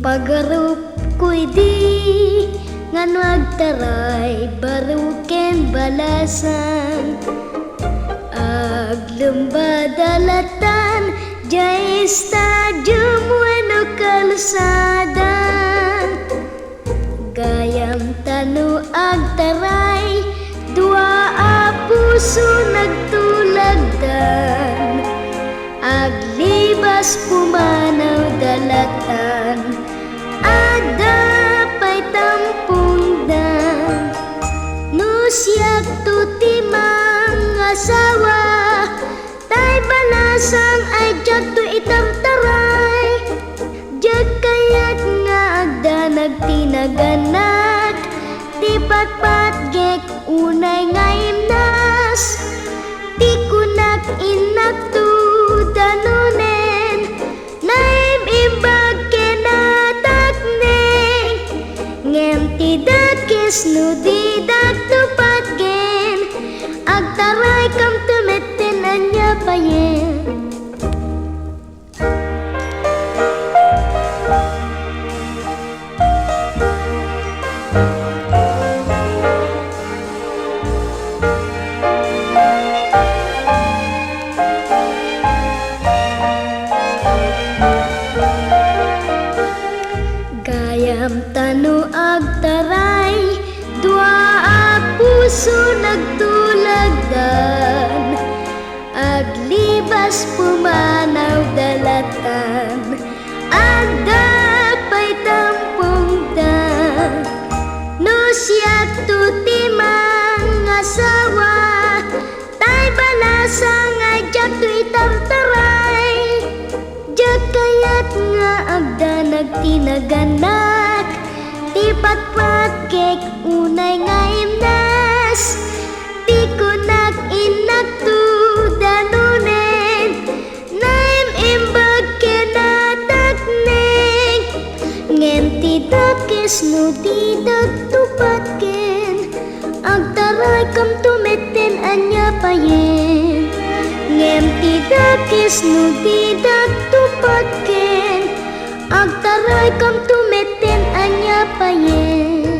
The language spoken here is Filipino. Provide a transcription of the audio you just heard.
Pagarup ko'y di nga nagtaray baruken balasan aglumbadalatan jay stadium wano kalsadan gayam tanu agtaray dua a puso nagtulagdan aglibas pumanaw dalatan adapay tampungdan nusyak tutimang asawa tay balasang ay jak tu itartaray jak kayat nga agda nagtinaganak ti patpatgek unay nga imnas ti kunak inak tu danunen naim imbag kenatakneng ngem tidak kisnu didak tupatgen agtaray kam tumeten anya payen gayam tanu agtaray dua a puso nagtulagdan aglibas pumanaw dalatan agdapay tampungdan nusyak tutimang asawa tay balasang ay jak tu itartaray jak kayat nga agda nagtinaganak ti patpatgek unay nga imnas ti kunak inak tu danunen naim imbag kenatakneng ngem tidak kisnu tidak tupatken agtaray kam tumeten anya payen ngem tidak kisnu tidak tupatken agtaray kam tumeten anya payen